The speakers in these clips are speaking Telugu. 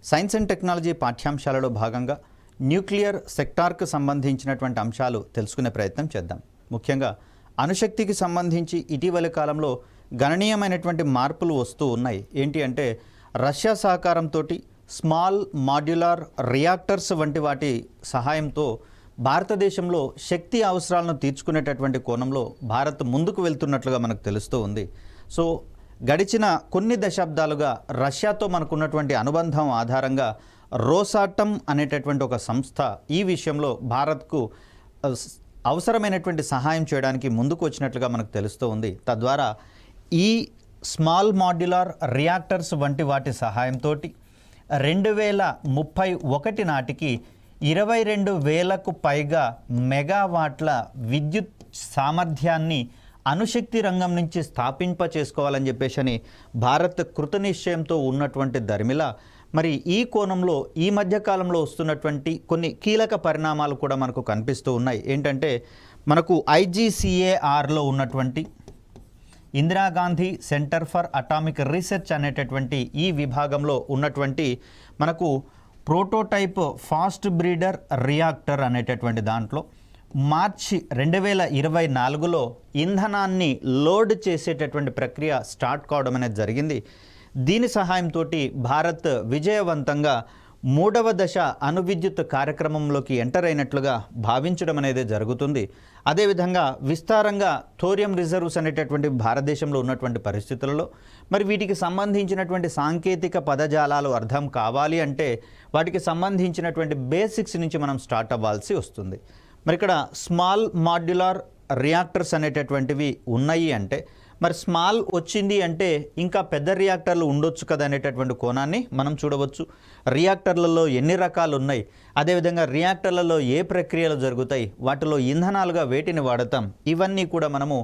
సైన్స్ అండ్ టెక్నాలజీ పాఠ్యాంశాలలో భాగంగా న్యూక్లియర్ సెక్టార్కు సంబంధించినటువంటి అంశాలు తెలుసుకునే ప్రయత్నం చేద్దాం. ముఖ్యంగా అణుశక్తికి సంబంధించి ఇటీవలి కాలంలో గణనీయమైనటువంటి మార్పులు వస్తూ ఉన్నాయి. ఏంటి అంటే రష్యా సహకారంతో స్మాల్ మాడ్యులర్ రియాక్టర్స్ వంటి వాటి సహాయంతో భారతదేశంలో శక్తి అవసరాలను తీర్చుకునేటటువంటి కోణంలో భారత్ ముందుకు వెళ్తున్నట్లుగా మనకు తెలుస్తూ ఉంది. సో గడిచిన కొన్ని దశాబ్దాలుగా రష్యాతో మనకున్నటువంటి అనుబంధం ఆధారంగా రోసాటమ్ అనేటటువంటి ఒక సంస్థ ఈ విషయంలో భారత్కు అవసరమైనటువంటి సహాయం చేయడానికి ముందుకు వచ్చినట్లుగా మనకు తెలుస్తూ ఉంది. తద్వారా ఈ స్మాల్ మాడ్యులర్ రియాక్టర్స్ వంటి వాటి సహాయంతో 2031 నాటికి 22,000కు పైగా మెగావాట్ల విద్యుత్ సామర్థ్యాన్ని అణుశక్తి రంగం నుంచి స్థాపింప చేసుకోవాలని చెప్పేసి భారత్ కృతనిశ్చయంతో ఉన్నటువంటి దరిమిల మరి ఈ కోణంలో ఈ మధ్యకాలంలో వస్తున్నటువంటి కొన్ని కీలక పరిణామాలు కూడా మనకు కనిపిస్తూ ఉన్నాయి. ఏంటంటే మనకు IGCARలో ఉన్నటువంటి Indira Gandhi centre for atomic research అనేటటువంటి ఈ విభాగంలో ఉన్నటువంటి మనకు ప్రోటోటైప్ ఫాస్ట్ బ్రీడర్ రియాక్టర్ అనేటటువంటి దాంట్లో మార్చి 2024లో ఇంధనాన్ని లోడ్ చేసేటటువంటి ప్రక్రియ స్టార్ట్ కావడం అనేది జరిగింది. దీని సహాయంతో భారత్ విజయవంతంగా 3వ దశ అణువిద్యుత్ కార్యక్రమంలోకి ఎంటర్ అయినట్లుగా భావించడం అనేది జరుగుతుంది. అదేవిధంగా విస్తారంగా థోరియం రిజర్వ్స్ అనేటటువంటి భారతదేశంలో ఉన్నటువంటి పరిస్థితులలో మరి వీటికి సంబంధించినటువంటి సాంకేతిక పదజాలాలు అర్థం కావాలి అంటే వాటికి సంబంధించినటువంటి బేసిక్స్ నుంచి మనం స్టార్ట్ అవ్వాల్సి వస్తుంది. మరి ఇక్కడ స్మాల్ మాడ్యులర్ రియాక్టర్స్ అనేటటువంటివి ఉన్నాయి అంటే మరి స్మాల్ వచ్చింది అంటే ఇంకా పెద్ద రియాక్టర్లు ఉండొచ్చు కదా అనేటటువంటి కోణాన్ని మనం చూడవచ్చు. రియాక్టర్లలో ఎన్ని రకాలు ఉన్నాయి, అదేవిధంగా రియాక్టర్లలో ఏ ప్రక్రియలు జరుగుతాయి, వాటిలో ఇంధనాలుగా వేటిని వాడతాం, ఇవన్నీ కూడా మనము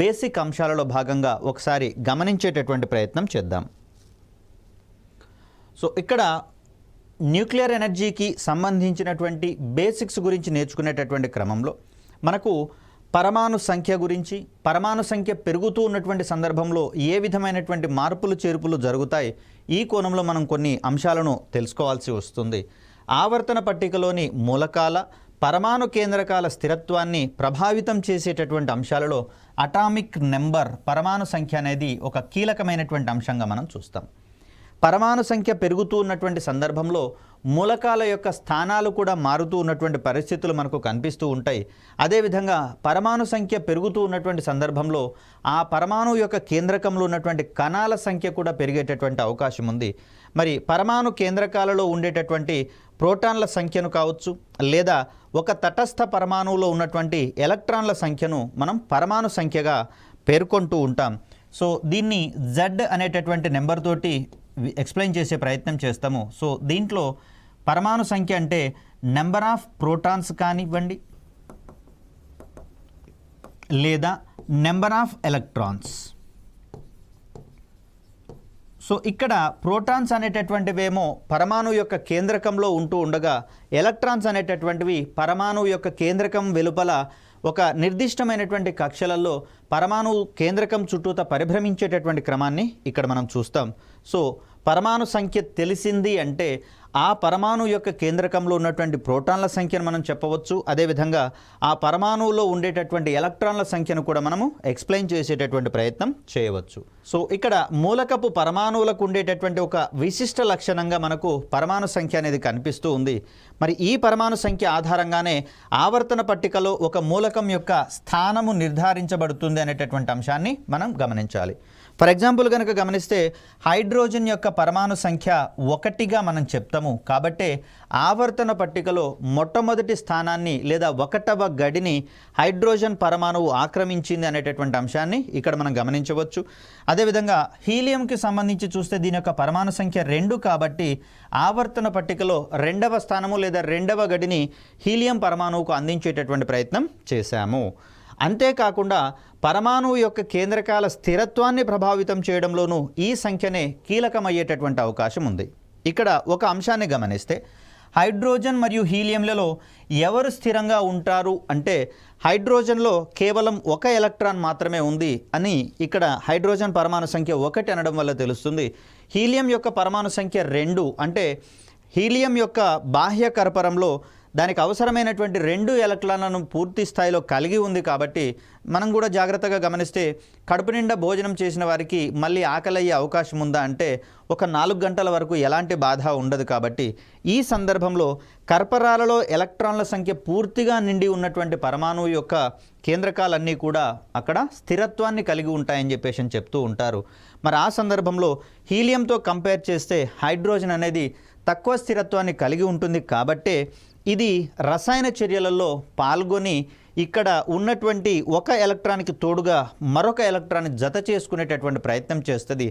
బేసిక్ అంశాలలో భాగంగా ఒకసారి గమనించేటటువంటి ప్రయత్నం చేద్దాం. సో ఇక్కడ న్యూక్లియర్ ఎనర్జీకి సంబంధించినటువంటి బేసిక్స్ గురించి నేర్చుకునేటటువంటి క్రమంలో మనకు పరమాణు సంఖ్య గురించి, పరమాణు సంఖ్య పెరుగుతూ ఉన్నటువంటి సందర్భంలో ఏ విధమైనటువంటి మార్పులు చేర్పులు జరుగుతాయి, ఈ కోణంలో మనం కొన్ని అంశాలను తెలుసుకోవాల్సి వస్తుంది. ఆవర్తన పట్టికలోని మూలకాల పరమాణు కేంద్రకాల స్థిరత్వాన్ని ప్రభావితం చేసేటటువంటి అంశాలలో అటామిక్ నెంబర్ పరమాణు సంఖ్య అనేది ఒక కీలకమైనటువంటి అంశంగా మనం చూస్తాం. పరమాణు సంఖ్య పెరుగుతూ ఉన్నటువంటి సందర్భంలో మూలకాల యొక్క స్థానాలు కూడా మారుతూ ఉన్నటువంటి పరిస్థితులు మనకు కనిపిస్తూ ఉంటాయి. అదేవిధంగా పరమాణు సంఖ్య పెరుగుతూ ఉన్నటువంటి సందర్భంలో ఆ పరమాణు యొక్క కేంద్రకంలో ఉన్నటువంటి కణాల సంఖ్య కూడా పెరిగేటటువంటి అవకాశం ఉంది. మరి పరమాణు కేంద్రకాలలో ఉండేటటువంటి ప్రోటాన్ల సంఖ్యను కావచ్చు, లేదా ఒక తటస్థ పరమాణువులో ఉన్నటువంటి ఎలక్ట్రాన్ల సంఖ్యను మనం పరమాణు సంఖ్యగా పేర్కొంటూ ఉంటాం. సో దీన్ని Z అనేటటువంటి నెంబర్ తోటి ఎక్స్ప్లెయిన్ చేసే ప్రయత్నం చేస్తాము. సో దీంట్లో పరమాణు సంఖ్య అంటే నెంబర్ ఆఫ్ ప్రోటాన్స్ కానివ్వండి, లేదా నెంబర్ ఆఫ్ ఎలక్ట్రాన్స్. సో ఇక్కడ ప్రోటాన్స్ అనేటటువంటివేమో పరమాణు యొక్క కేంద్రకంలో ఉంటూ ఉండగా ఎలక్ట్రాన్స్ అనేటటువంటివి పరమాణు యొక్క కేంద్రకం వెలుపల ఒక నిర్దిష్టమైనటువంటి కక్షలలో పరమాణు కేంద్రకం చుట్టూత పరిభ్రమించేటటువంటి క్రమాన్ని ఇక్కడ మనం చూస్తాం. సో పరమాణు సంఖ్య తెలిసింది అంటే ఆ పరమాణు యొక్క కేంద్రకంలో ఉన్నటువంటి ప్రోటాన్ల సంఖ్యను మనం చెప్పవచ్చు. అదేవిధంగా ఆ పరమాణువులో ఉండేటటువంటి ఎలక్ట్రాన్ల సంఖ్యను కూడా మనము ఎక్స్ప్లెయిన్ చేసేటటువంటి ప్రయత్నం చేయవచ్చు. సో ఇక్కడ మూలకపు పరమాణువులకు ఉండేటటువంటి ఒక విశిష్ట లక్షణంగా మనకు పరమాణు సంఖ్య అనేది కనిపిస్తూ ఉంది. మరి ఈ పరమాణు సంఖ్య ఆధారంగానే ఆవర్తన పట్టికలో ఒక మూలకం యొక్క స్థానము నిర్ధారించబడుతుంది అనేటటువంటి అంశాన్ని మనం గమనించాలి. ఫర్ ఎగ్జాంపుల్ కనుక గమనిస్తే హైడ్రోజన్ యొక్క పరమాణు సంఖ్య 1గా మనం చెప్తాము. కాబట్టే ఆవర్తన పట్టికలో మొట్టమొదటి స్థానాన్ని లేదా 1వ గడిని హైడ్రోజన్ పరమాణువు ఆక్రమించింది అనేటటువంటి అంశాన్ని ఇక్కడ మనం గమనించవచ్చు. అదేవిధంగా హీలియంకి సంబంధించి చూస్తే దీని యొక్క పరమాణు సంఖ్య 2 కాబట్టి ఆవర్తన పట్టికలో 2వ స్థానము లేదా 2వ గడిని హీలియం పరమాణువుకు అందించేటటువంటి ప్రయత్నం చేశాము. అంతేకాకుండా పరమాణువు యొక్క కేంద్రకాల స్థిరత్వాన్ని ప్రభావితం చేయడంలోనూ ఈ సంఖ్యనే కీలకమయ్యేటటువంటి అవకాశం ఉంది. ఇక్కడ ఒక అంశాన్ని గమనిస్తే హైడ్రోజన్ మరియు హీలియంలలో ఎవరు స్థిరంగా ఉంటారు అంటే హైడ్రోజన్లో కేవలం ఒక ఎలక్ట్రాన్ మాత్రమే ఉంది అని ఇక్కడ హైడ్రోజన్ పరమాణు సంఖ్య 1 అనడం వల్ల తెలుస్తుంది. హీలియం యొక్క పరమాణు సంఖ్య 2 అంటే హీలియం యొక్క బాహ్య కర్పరంలో దానికి అవసరమైనటువంటి 2 ఎలక్ట్రాన్లను పూర్తి స్థాయిలో కలిగి ఉంది. కాబట్టి మనం కూడా జాగ్రత్తగా గమనిస్తే కడుపు నిండా భోజనం చేసిన వారికి మళ్ళీ ఆకలి అయ్యే అవకాశం ఉందా అంటే ఒక 4 గంటల వరకు ఎలాంటి బాధ ఉండదు. కాబట్టి ఈ సందర్భంలో కర్పరాలలో ఎలక్ట్రాన్ల సంఖ్య పూర్తిగా నిండి ఉన్నటువంటి పరమాణువు యొక్క కేంద్రకాలన్నీ కూడా అక్కడ స్థిరత్వాన్ని కలిగి ఉంటాయని చెప్పేసి చెప్తూ ఉంటారు. మరి ఆ సందర్భంలో హీలియంతో కంపేర్ చేస్తే హైడ్రోజన్ అనేది తక్కువ స్థిరత్వాన్ని కలిగి ఉంటుంది. కాబట్టే ఇది రసాయన చర్యలలో పాల్గొని ఇక్కడ ఉన్నటువంటి ఒక ఎలక్ట్రాన్కి తోడుగా మరొక ఎలక్ట్రాన్ని జత చేసుకునేటటువంటి ప్రయత్నం చేస్తుంది.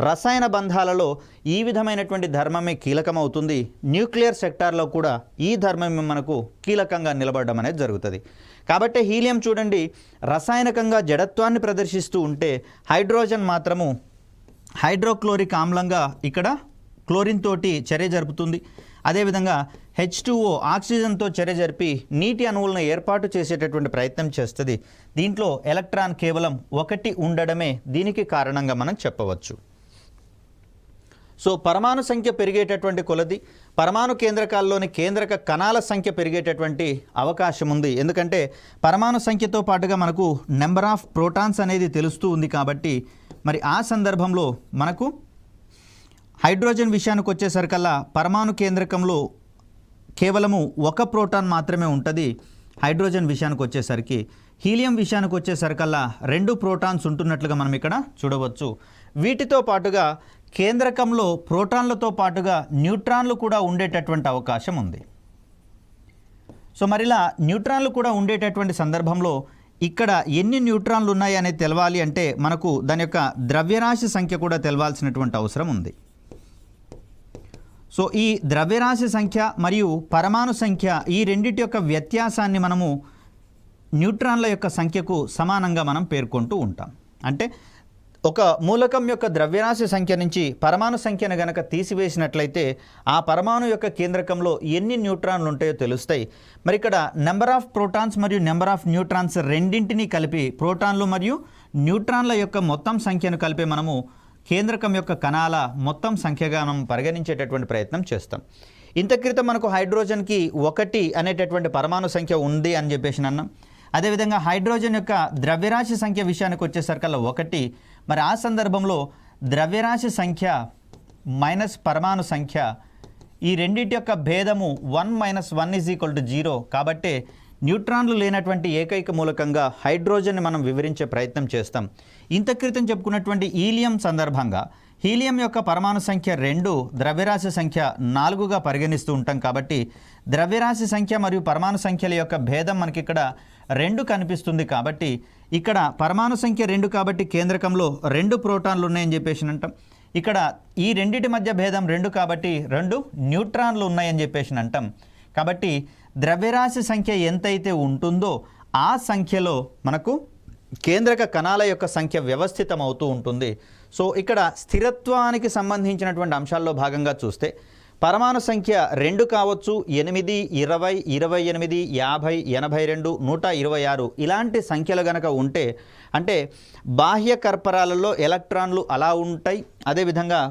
రసాయన బంధాలలో ఈ విధమైనటువంటి ధర్మమే కీలకమవుతుంది. న్యూక్లియర్ సెక్టార్లో కూడా ఈ ధర్మమే మనకు కీలకంగా నిలబడడం అనేది జరుగుతుంది. కాబట్టి హీలియం చూడండి రసాయనికంగా జడత్వాన్ని ప్రదర్శిస్తూ ఉంటే హైడ్రోజన్ మాత్రము హైడ్రోక్లోరిక్ ఆమ్లంగా ఇక్కడ క్లోరిన్ తోటి చర్య జరుపుతుంది. అదేవిధంగా H2O ఆక్సిజన్తో చర్య జరిపి నీటి అణువులను ఏర్పాటు చేసేటటువంటి ప్రయత్నం చేస్తుంది. దీంట్లో ఎలక్ట్రాన్ కేవలం 1 ఉండడమే దీనికి కారణంగా మనం చెప్పవచ్చు. సో పరమాణు సంఖ్య పెరిగేటటువంటి కొలది పరమాణు కేంద్రకాల్లోని కేంద్రక కణాల సంఖ్య పెరిగేటటువంటి అవకాశం ఉంది. ఎందుకంటే పరమాణు సంఖ్యతో పాటుగా మనకు నెంబర్ ఆఫ్ ప్రోటాన్స్ అనేది తెలుస్తూ ఉంది. కాబట్టి మరి ఆ సందర్భంలో మనకు హైడ్రోజన్ విషయానికి వచ్చేసరికల్లా పరమాణు కేంద్రకంలో కేవలము 1 ప్రోటాన్ మాత్రమే ఉంటుంది. హైడ్రోజన్ విషయానికి వచ్చేసరికి హీలియం విషయానికి వచ్చేసరికల్లా 2 ప్రోటాన్స్ ఉంటున్నట్లుగా మనం ఇక్కడ చూడవచ్చు. వీటితో పాటుగా కేంద్రకంలో ప్రోటాన్లతో పాటుగా న్యూట్రాన్లు కూడా ఉండేటటువంటి అవకాశం ఉంది. సో మరిలా న్యూట్రాన్లు కూడా ఉండేటటువంటి సందర్భంలో ఇక్కడ ఎన్ని న్యూట్రాన్లు ఉన్నాయి అనేది తెలవాలి అంటే మనకు దాని యొక్క ద్రవ్యరాశి సంఖ్య కూడా తెలవాల్సినటువంటి అవసరం ఉంది. సో ఈ ద్రవ్యరాశి సంఖ్య మరియు పరమాణు సంఖ్య ఈ రెండిటి యొక్క వ్యత్యాసాన్ని మనము న్యూట్రాన్ల యొక్క సంఖ్యకు సమానంగా మనం పేర్కొంటూ ఉంటాం. అంటే ఒక మూలకం యొక్క ద్రవ్యరాశి సంఖ్య నుంచి పరమాణు సంఖ్యను గనక తీసివేసినట్లయితే ఆ పరమాణు యొక్క కేంద్రకంలో ఎన్ని న్యూట్రాన్లు ఉంటాయో తెలుస్తాయి. మరి ఇక్కడ నెంబర్ ఆఫ్ ప్రోటాన్స్ మరియు నెంబర్ ఆఫ్ న్యూట్రాన్స్ రెండింటినీ కలిపి ప్రోటాన్లు మరియు న్యూట్రాన్ల యొక్క మొత్తం సంఖ్యను కలిపి మనము కేంద్రకం యొక్క కణాల మొత్తం సంఖ్యగా మనం పరిగణించేటటువంటి ప్రయత్నం చేస్తాం. ఇంత క్రితం మనకు హైడ్రోజన్కి 1 అనేటటువంటి పరమాణు సంఖ్య ఉంది అని చెప్పేసి అన్నాం. అదేవిధంగా హైడ్రోజన్ యొక్క ద్రవ్యరాశి సంఖ్య విషయానికి వచ్చేసరికల్లా 1. మరి ఆ సందర్భంలో ద్రవ్యరాశి సంఖ్య మైనస్ పరమాణు సంఖ్య ఈ రెండింటి యొక్క భేదము 1 - 1 = 0. కాబట్టి న్యూట్రాన్లు లేనటువంటి ఏకైక మూలకంగా హైడ్రోజన్ని మనం వివరించే ప్రయత్నం చేస్తాం. ఇంత క్రితం చెప్పుకున్నటువంటి హీలియం సందర్భంగా హీలియం యొక్క పరమాణు సంఖ్య 2, ద్రవ్యరాశి సంఖ్య 4గా పరిగణిస్తూ ఉంటాం. కాబట్టి ద్రవ్యరాశి సంఖ్య మరియు పరమాణు సంఖ్యల యొక్క భేదం మనకి ఇక్కడ 2 కనిపిస్తుంది. కాబట్టి ఇక్కడ పరమాణు సంఖ్య 2 కాబట్టి కేంద్రకంలో 2 ప్రోటాన్లు ఉన్నాయని చెప్పేసి అంటాం. ఇక్కడ ఈ రెండిటి మధ్య భేదం 2 కాబట్టి 2 న్యూట్రాన్లు ఉన్నాయని చెప్పేసి అంటాం. కాబట్టి ద్రవ్యరాశి సంఖ్య ఎంతైతే ఉంటుందో ఆ సంఖ్యలో మనకు కేంద్రక కణాల యొక్క సంఖ్య వ్యవస్థితం అవుతూ ఉంటుంది. సో ఇక్కడ స్థిరత్వానికి సంబంధించినటువంటి అంశాల్లో భాగంగా చూస్తే పరమాణు సంఖ్య 2 కావచ్చు, 8, 20, 28, 50, 82, 126 ఇలాంటి సంఖ్యలు గనక ఉంటే అంటే బాహ్య కర్పరాలలో ఎలక్ట్రాన్లు అలా ఉంటాయి. అదేవిధంగా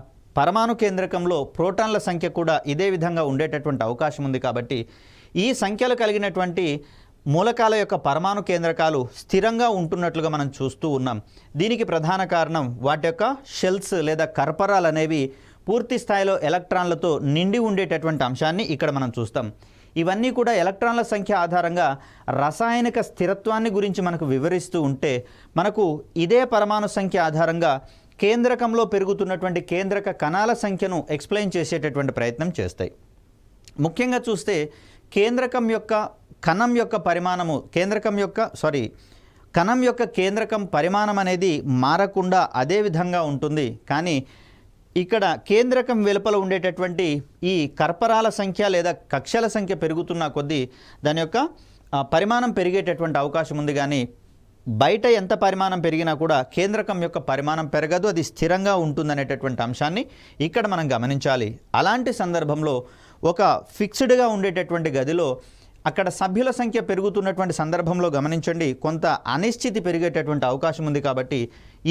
పరమాణు కేంద్రకంలో ప్రోటాన్ల సంఖ్య కూడా ఇదే విధంగా ఉండేటటువంటి అవకాశం ఉంది. కాబట్టి ఈ సంఖ్యలు కలిగినటువంటి మూలకాల యొక్క పరమాణు కేంద్రకాలు స్థిరంగా ఉంటున్నట్లుగా మనం చూస్తూ ఉన్నాం. దీనికి ప్రధాన కారణం వాటి యొక్క షెల్స్ లేదా కర్పరాలు అనేవి పూర్తి స్థాయిలో ఎలక్ట్రాన్లతో నిండి ఉండేటటువంటి అంశాన్ని ఇక్కడ మనం చూస్తాం. ఇవన్నీ కూడా ఎలక్ట్రాన్ల సంఖ్య ఆధారంగా రసాయనిక స్థిరత్వాన్ని గురించి మనకు వివరిస్తూ ఉంటే మనకు ఇదే పరమాణు సంఖ్య ఆధారంగా కేంద్రకంలో పెరుగుతున్నటువంటి కేంద్రక కణాల సంఖ్యను ఎక్స్ప్లెయిన్ చేసేటటువంటి ప్రయత్నం చేస్తాయి. ముఖ్యంగా చూస్తే కేంద్రకం యొక్క కణం యొక్క పరిమాణము కణం యొక్క కేంద్రకం పరిమాణం అనేది మారకుండా అదే విధంగా ఉంటుంది. కానీ ఇక్కడ కేంద్రకం వెలుపల ఉండేటటువంటి ఈ కర్పరాల సంఖ్య లేదా కక్షల సంఖ్య పెరుగుతున్న కొద్దీ దాని యొక్క పరిమాణం పెరిగేటటువంటి అవకాశం ఉంది. కానీ బయట ఎంత పరిమాణం పెరిగినా కూడా కేంద్రకం యొక్క పరిమాణం పెరగదు, అది స్థిరంగా ఉంటుందనేటటువంటి అంశాన్ని ఇక్కడ మనం గమనించాలి. అలాంటి సందర్భంలో ఒక ఫిక్స్డ్గా ఉండేటటువంటి గదిలో అక్కడ సభ్యుల సంఖ్య పెరుగుతున్నటువంటి సందర్భంలో గమనించండి కొంత అనిశ్చితి పెరిగేటటువంటి అవకాశం ఉంది. కాబట్టి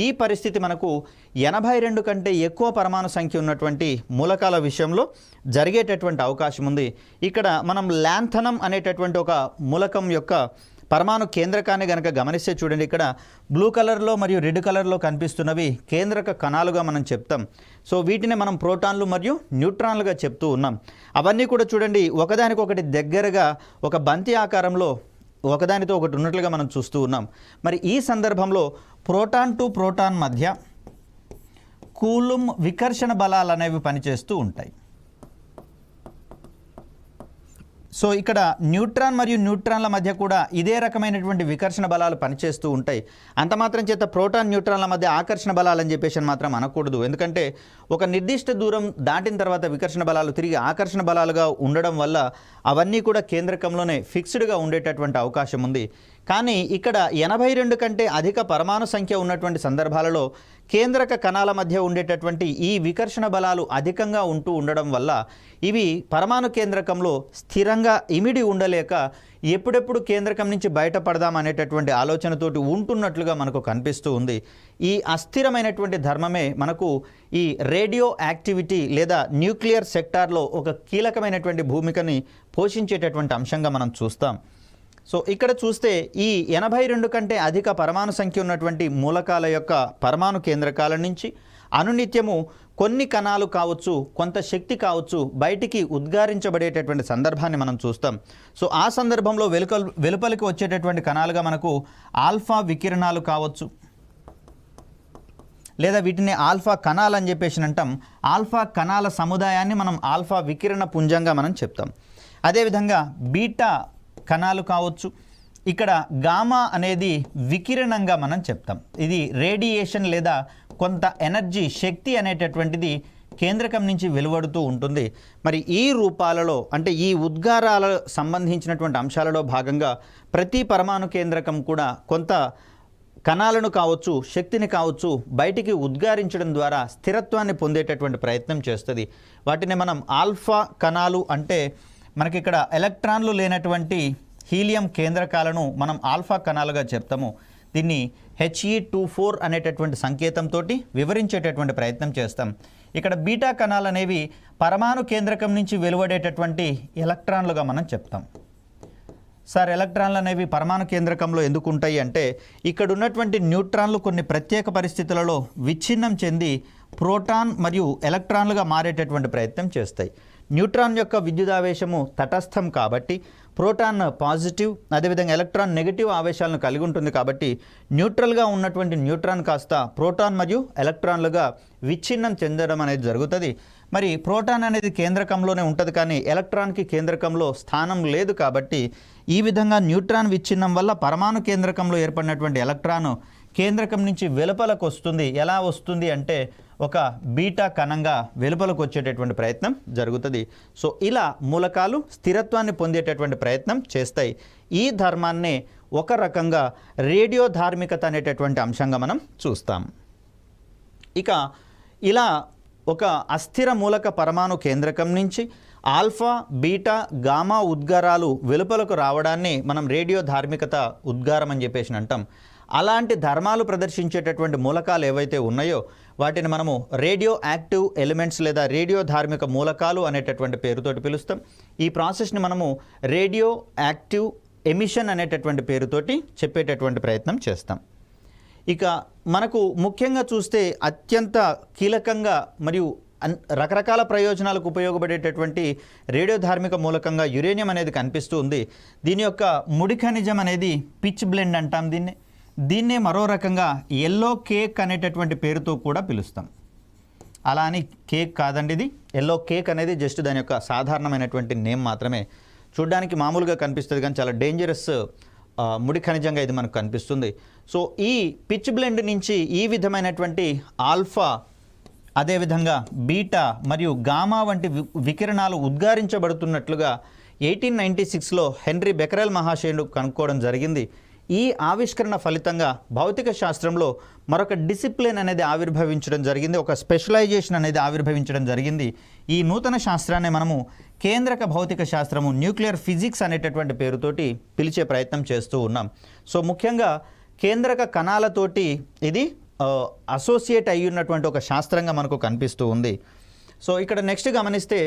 ఈ పరిస్థితి మనకు 82 కంటే ఎక్కువ పరమాణు సంఖ్య ఉన్నటువంటి మూలకాల విషయంలో జరిగేటటువంటి అవకాశం ఉంది. ఇక్కడ మనం ల్యాంథనం అనేటటువంటి ఒక మూలకం యొక్క పరమాణు కేంద్రకాన్ని కనుక గమనిస్తే చూడండి, ఇక్కడ బ్లూ కలర్లో మరియు రెడ్ కలర్లో కనిపిస్తున్నవి కేంద్రక కణాలుగా మనం చెప్తాం. సో వీటిని మనం ప్రోటాన్లు మరియు న్యూట్రాన్లుగా చెప్తూ ఉన్నాం. అవన్నీ కూడా చూడండి ఒకదానికొకటి దగ్గరగా ఒక బంతి ఆకారంలో ఒకదానితో ఒకటి ఉన్నట్లుగా మనం చూస్తూ ఉన్నాం. మరి ఈ సందర్భంలో ప్రోటాన్ టు ప్రోటాన్ మధ్య కూలుంబ్ వికర్షణ బలాలు అనేవి పనిచేస్తూ ఉంటాయి. సో ఇక్కడ న్యూట్రాన్ మరియు న్యూట్రాన్ల మధ్య కూడా ఇదే రకమైనటువంటి వికర్షణ బలాలు పనిచేస్తూ ఉంటాయి. అంత మాత్రం చేత ప్రోటాన్ న్యూట్రాన్ల మధ్య ఆకర్షణ బలాలు అని చెప్పేసి మాత్రం అనకూడదు. ఎందుకంటే ఒక నిర్దిష్ట దూరం దాటిన తర్వాత వికర్షణ బలాలు తిరిగి ఆకర్షణ బలాలుగా ఉండడం వల్ల అవన్నీ కూడా కేంద్రకంలోనే ఫిక్స్డ్గా ఉండేటటువంటి అవకాశం ఉంది. కానీ ఇక్కడ 82 కంటే అధిక పరమాణు సంఖ్య ఉన్నటువంటి సందర్భాలలో కేంద్రక కణాల మధ్య ఉండేటటువంటి ఈ వికర్షణ బలాలు అధికంగా ఉంటూ ఉండడం వల్ల ఇవి పరమాణు కేంద్రకంలో స్థిరంగా ఇమిడి ఉండలేక ఎప్పుడెప్పుడు కేంద్రకం నుంచి బయటపడదాం అనేటటువంటి ఆలోచనతోటి ఉంటున్నట్లుగా మనకు కనిపిస్తూ ఉంది. ఈ అస్థిరమైనటువంటి ధర్మమే మనకు ఈ రేడియో యాక్టివిటీ లేదా న్యూక్లియర్ సెక్టార్లో ఒక కీలకమైనటువంటి భూమికని పోషించేటటువంటి అంశంగా మనం చూస్తాం. సో ఇక్కడ చూస్తే ఈ 82 కంటే అధిక పరమాణు సంఖ్య ఉన్నటువంటి మూలకాల యొక్క పరమాణు కేంద్రకాల నుంచి అనునిత్యము కొన్ని కణాలు కావచ్చు, కొంత శక్తి కావచ్చు బయటికి ఉద్గారించబడేటటువంటి సందర్భాన్ని మనం చూస్తాం. సో ఆ సందర్భంలో వెలుపలికి వచ్చేటటువంటి కణాలుగా మనకు ఆల్ఫా వికిరణాలు కావచ్చు, లేదా వీటిని ఆల్ఫా కణాలు అని చెప్పేసి అంటాం. ఆల్ఫా కణాల సముదాయాన్ని మనం ఆల్ఫా వికిరణ పుంజంగా మనం చెప్తాం. అదేవిధంగా బీటా కణాలు కావచ్చు, ఇక్కడ గామా అనేది వికిరణంగా మనం చెప్తాం. ఇది రేడియేషన్ లేదా కొంత ఎనర్జీ శక్తి అనేటటువంటిది కేంద్రకం నుంచి వెలువడుతూ ఉంటుంది. మరి ఈ రూపాలలో అంటే ఈ ఉద్గారాల సంబంధించినటువంటి అంశాలలో భాగంగా ప్రతి పరమాణు కేంద్రకం కూడా కొంత కణాలను కావచ్చు, శక్తిని కావచ్చు బయటికి ఉద్గారించడం ద్వారా స్థిరత్వాన్ని పొందేటటువంటి ప్రయత్నం చేస్తుంది. వాటిని మనం ఆల్ఫా కణాలు అంటే మనకి ఇక్కడ ఎలక్ట్రాన్లు లేనటువంటి హీలియం కేంద్రకాలను మనం ఆల్ఫా కణాలుగా చెప్తాము. దీన్ని He24 అనేటటువంటి సంకేతంతో వివరించేటటువంటి ప్రయత్నం చేస్తాం. ఇక్కడ బీటా కణాలు అనేవి పరమాణు కేంద్రకం నుంచి వెలువడేటటువంటి ఎలక్ట్రాన్లుగా మనం చెప్తాం. సార్ ఎలక్ట్రాన్లు అనేవి పరమాణు కేంద్రకంలో ఎందుకు ఉంటాయి అంటే ఇక్కడ ఉన్నటువంటి న్యూట్రాన్లు కొన్ని ప్రత్యేక పరిస్థితులలో విచ్ఛిన్నం చెంది ప్రోటాన్ మరియు ఎలక్ట్రాన్లుగా మారేటటువంటి ప్రయత్నం చేస్తాయి. న్యూట్రాన్ యొక్క విద్యుదావేశము తటస్థం కాబట్టి ప్రోటాన్ పాజిటివ్, అదేవిధంగా ఎలక్ట్రాన్ నెగిటివ్ ఆవేశాలను కలిగి ఉంటుంది. కాబట్టి న్యూట్రల్గా ఉన్నటువంటి న్యూట్రాన్ కాస్త ప్రోటాన్ మరియు ఎలక్ట్రాన్లుగా విచ్ఛిన్నం చెందడం అనేది జరుగుతుంది. మరి ప్రోటాన్ అనేది కేంద్రకంలోనే ఉంటుంది, కానీ ఎలక్ట్రాన్కి కేంద్రకంలో స్థానం లేదు. కాబట్టి ఈ విధంగా న్యూట్రాన్ విచ్ఛిన్నం వల్ల పరమాణు కేంద్రకంలో ఏర్పడినటువంటి ఎలక్ట్రాన్ కేంద్రకం నుంచి వెలుపలకు వస్తుంది. ఎలా వస్తుంది అంటే ఒక బీటా కణంగా వెలుపలకు వచ్చేటటువంటి ప్రయత్నం జరుగుతుంది. సో ఇలా మూలకాలు స్థిరత్వాన్ని పొందేటటువంటి ప్రయత్నం చేస్తాయి. ఈ ధర్మాన్నే ఒక రకంగా రేడియో ధార్మికత అనేటటువంటి అంశంగా మనం చూస్తాం. ఇక ఇలా ఒక అస్థిర మూలక పరమాణు కేంద్రకం నుంచి ఆల్ఫా, బీటా, గామా ఉద్గారాలు వెలుపలకు రావడాన్ని మనం రేడియో ధార్మికత ఉద్గారం అని చెప్పేసి అంటాం. అలాంటి ధర్మాలు ప్రదర్శించేటటువంటి మూలకాలు ఏవైతే ఉన్నాయో వాటిని మనము రేడియో యాక్టివ్ ఎలిమెంట్స్ లేదా రేడియో ధార్మిక మూలకాలు అనేటటువంటి పేరుతోటి పిలుస్తాం. ఈ ప్రాసెస్ని మనము రేడియో యాక్టివ్ ఎమిషన్ అనేటటువంటి పేరుతోటి చెప్పేటటువంటి ప్రయత్నం చేస్తాం. ఇక మనకు ముఖ్యంగా చూస్తే అత్యంత కీలకంగా మరియు రకరకాల ప్రయోజనాలకు ఉపయోగపడేటటువంటి రేడియో ధార్మిక మూలకంగా యురేనియం అనేది కనిపిస్తూ ఉంది. దీని యొక్క ముడి ఖనిజం అనేది పిచ్ బ్లెండ్ అంటాం. దీన్నే మరో రకంగా ఎల్లో కేక్ అనేటటువంటి పేరుతో కూడా పిలుస్తాం. అలా అని కేక్ కాదండి, ఇది ఎల్లో కేక్ అనేది జస్ట్ దాని యొక్క సాధారణమైనటువంటి నేమ్ మాత్రమే. చూడ్డానికి మామూలుగా కనిపిస్తుంది కానీ చాలా డేంజరస్ ముడి ఖనిజంగా ఇది మనకు కనిపిస్తుంది. సో ఈ పిచ్ బ్లెండ్ నుంచి ఈ విధమైనటువంటి ఆల్ఫా, అదేవిధంగా బీటా మరియు గామా వంటి వికిరణాలు ఉద్గారించబడుతున్నట్లుగా 1896లో హెన్రీ బెకరెల్ మహాశయుడు కనుక్కోవడం జరిగింది. ఈ ఆవిష్కరణ ఫలితంగా భౌతిక శాస్త్రంలో మరొక డిసిప్లిన్ అనేది ఆవిర్భవించడం జరిగింది, ఒక స్పెషలైజేషన్ అనేది ఆవిర్భవించడం జరిగింది. ఈ నూతన శాస్త్రాన్ని మనము కేంద్రక భౌతిక శాస్త్రము, న్యూక్లియర్ ఫిజిక్స్ అనేటటువంటి పేరుతోటి పిలిచే ప్రయత్నం చేస్తూ ఉన్నాం. సో ముఖ్యంగా కేంద్రక కణాలతోటి ఇది అసోసియేట్ అయ్యి ఉన్నటువంటి ఒక శాస్త్రంగా మనకు కనిపిస్తూ ఉంది. సో ఇక్కడ నెక్స్ట్ గమనిస్తే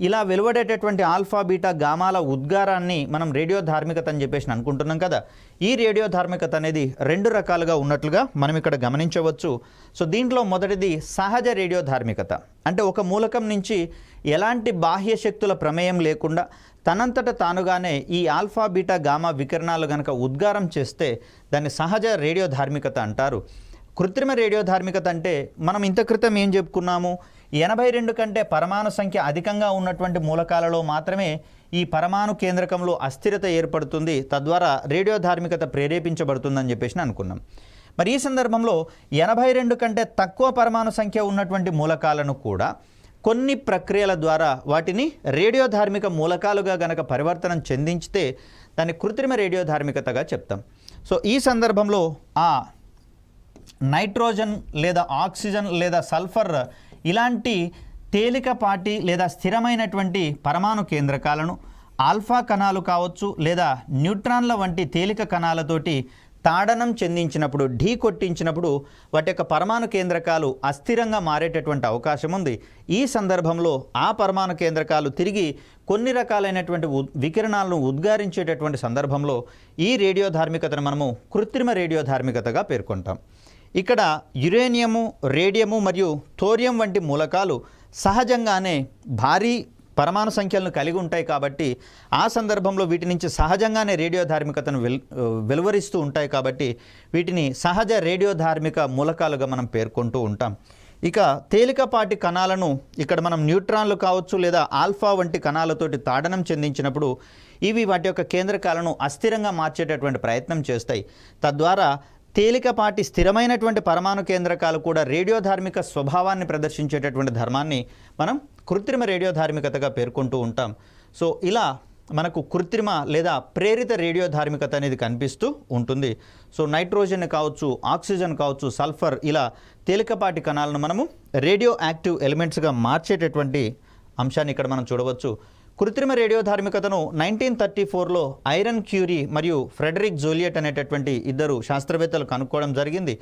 ఇలా వెలువడేటటువంటి ఆల్ఫా బీటా గామాల ఉద్గారాన్ని మనం రేడియో ధార్మికత అని చెప్పేసి అనుకుంటున్నాం కదా. ఈ రేడియో ధార్మికత అనేది 2 రకాలుగా ఉన్నట్లుగా మనం ఇక్కడ గమనించవచ్చు. సో దీంట్లో మొదటిది సహజ రేడియో ధార్మికత, అంటే ఒక మూలకం నుంచి ఎలాంటి బాహ్య శక్తుల ప్రమేయం లేకుండా తనంతట తానుగానే ఈ ఆల్ఫా బీటా గామా వికిరణాలు కనుక ఉద్గారం చేస్తే దాన్ని సహజ రేడియో ధార్మికత అంటారు. కృత్రిమ రేడియో ధార్మికత అంటే మనం ఇంత క్రితం ఏం చెప్పుకున్నాము, 82 కంటే పరమాణు సంఖ్య అధికంగా ఉన్నటువంటి మూలకాలలో మాత్రమే ఈ పరమాణు కేంద్రకంలో అస్థిరత ఏర్పడుతుంది, తద్వారా రేడియో ధార్మికత ప్రేరేపించబడుతుందని చెప్పేసి అనుకున్నాం. మరి ఈ సందర్భంలో 82 కంటే తక్కువ పరమాణు సంఖ్య ఉన్నటువంటి మూలకాలను కూడా కొన్ని ప్రక్రియల ద్వారా వాటిని రేడియో ధార్మిక మూలకాలుగా గనక పరివర్తనం చెందించితే దాన్ని కృత్రిమ రేడియో ధార్మికతగా చెప్తాం. సో ఈ సందర్భంలో ఆ నైట్రోజన్ లేదా ఆక్సిజన్ లేదా సల్ఫర్ ఇలాంటి తేలికపాటి లేదా స్థిరమైనటువంటి పరమాణు కేంద్రకాలను ఆల్ఫా కణాలు కావచ్చు లేదా న్యూట్రాన్ల వంటి తేలిక కణాలతోటి తాడనం చెందించినప్పుడు, ఢీ కొట్టించినప్పుడు వాటి యొక్క పరమాణు కేంద్రకాలు అస్థిరంగా మారేటటువంటి అవకాశం ఉంది. ఈ సందర్భంలో ఆ పరమాణు కేంద్రకాలు తిరిగి కొన్ని రకాలైనటువంటి వికిరణాలను ఉద్గారించేటటువంటి సందర్భంలో ఈ రేడియో ధార్మికతను మనము కృత్రిమ రేడియో ధార్మికతగా పేర్కొంటాం. ఇక్కడ యురేనియము, రేడియము మరియు థోరియం వంటి మూలకాలు సహజంగానే భారీ పరమాణు సంఖ్యలను కలిగి ఉంటాయి కాబట్టి ఆ సందర్భంలో వీటి నుంచి సహజంగానే రేడియో ధార్మికతను వెలువరిస్తూ ఉంటాయి కాబట్టి వీటిని సహజ రేడియో ధార్మిక మూలకాలుగా మనం పేర్కొంటూ ఉంటాం. ఇక తేలికపాటి కణాలను ఇక్కడ మనం న్యూట్రాన్లు కావచ్చు లేదా ఆల్ఫా వంటి కణాలతోటి తాడనం చెందించినప్పుడు ఇవి వాటి యొక్క కేంద్రకాలను అస్థిరంగా మార్చేటటువంటి ప్రయత్నం చేస్తాయి. తద్వారా తేలికపాటి స్థిరమైనటువంటి పరమాణు కేంద్రకాలు కూడా రేడియో ధార్మిక స్వభావాన్ని ప్రదర్శించేటటువంటి ధర్మాన్ని మనం కృత్రిమ రేడియో ధార్మికతగా పేర్కొంటూ ఉంటాం. సో ఇలా మనకు కృత్రిమ లేదా ప్రేరిత రేడియో ధార్మికత అనేది కనిపిస్తూ ఉంటుంది. సో నైట్రోజన్ కావచ్చు, ఆక్సిజన్ కావచ్చు, సల్ఫర్ ఇలా తేలికపాటి కణాలను మనము రేడియో యాక్టివ్ ఎలిమెంట్స్గా మార్చేటటువంటి అంశాన్ని ఇక్కడ మనం చూడవచ్చు. కృత్రిమ రేడియో ధార్మికతను 1934లో ఐరన్ క్యూరీ మరియు ఫ్రెడరిక్ జోలియట్ అనేటటువంటి 2 శాస్త్రవేత్తలు కనుక్కోవడం జరిగింది.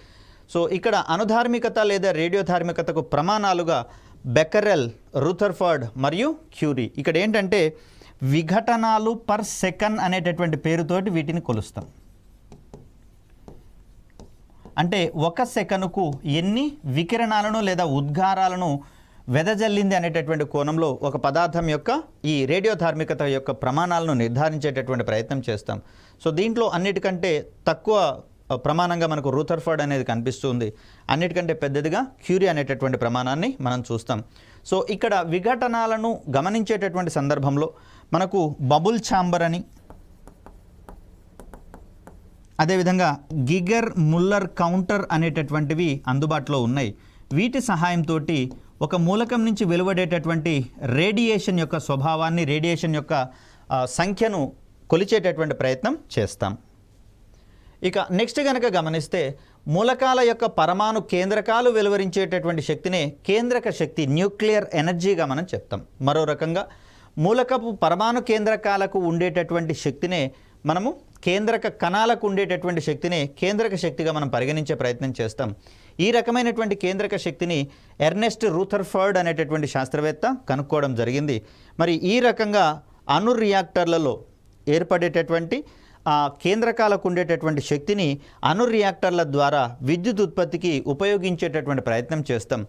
సో ఇక్కడ అణుధార్మికత లేదా రేడియో ధార్మికతకు ప్రమాణాలుగా బెకరెల్, రూథర్ఫర్డ్ మరియు క్యూరీ. ఇక్కడ ఏంటంటే విఘటనాలు పర్ సెకండ్ అనేటటువంటి పేరుతోటి వీటిని కొలుస్తాం. అంటే 1 సెకనుకు ఎన్ని వికిరణాలను లేదా ఉద్గారాలను వెదజల్లింది అనేటటువంటి కోణంలో ఒక పదార్థం యొక్క ఈ రేడియో ధార్మికత యొక్క ప్రమాణాలను నిర్ధారించేటటువంటి ప్రయత్నం చేస్తాం. సో దీంట్లో అన్నిటికంటే తక్కువ ప్రమాణంగా మనకు రూథర్ఫర్డ్ అనేది కనిపిస్తుంది, అన్నిటికంటే పెద్దదిగా క్యూరీ అనేటటువంటి ప్రమాణాన్ని మనం చూస్తాం. సో ఇక్కడ విఘటనాలను గమనించేటటువంటి సందర్భంలో మనకు బబుల్ ఛాంబర్ అని, అదేవిధంగా గిగర్ ముల్లర్ కౌంటర్ అనేటటువంటివి అందుబాటులో ఉన్నాయి. వీటి సహాయంతో ఒక మూలకం నుంచి వెలువడేటటువంటి రేడియేషన్ యొక్క స్వభావాన్ని, రేడియేషన్ యొక్క సంఖ్యను కొలిచేటటువంటి ప్రయత్నం చేస్తాం. ఇక నెక్స్ట్ కనుక గమనిస్తే మూలకాల యొక్క పరమాణు కేంద్రకాలు వెలువరించేటటువంటి శక్తినే కేంద్రక శక్తి, న్యూక్లియర్ ఎనర్జీగా మనం చెప్తాం. మరో రకంగా మూలకపు పరమాణు కేంద్రకాలకు ఉండేటటువంటి శక్తినే మనము కేంద్రక కణాలకు ఉండేటటువంటి శక్తిని కేంద్రక శక్తిగా మనం పరిగణించే ప్రయత్నం చేస్తాం. ఈ రకమైనటువంటి కేంద్రక శక్తిని ఎర్నెస్ట్ రూథర్ఫర్డ్ అనేటటువంటి శాస్త్రవేత్త కనుక్కోవడం జరిగింది. మరి ఈ రకంగా అణు రియాక్టర్లలో ఏర్పడేటటువంటి కేంద్రకాలకు ఉండేటటువంటి శక్తిని అణు రియాక్టర్ల ద్వారా విద్యుత్ ఉత్పత్తికి ఉపయోగించేటటువంటి ప్రయత్నం చేస్తాం.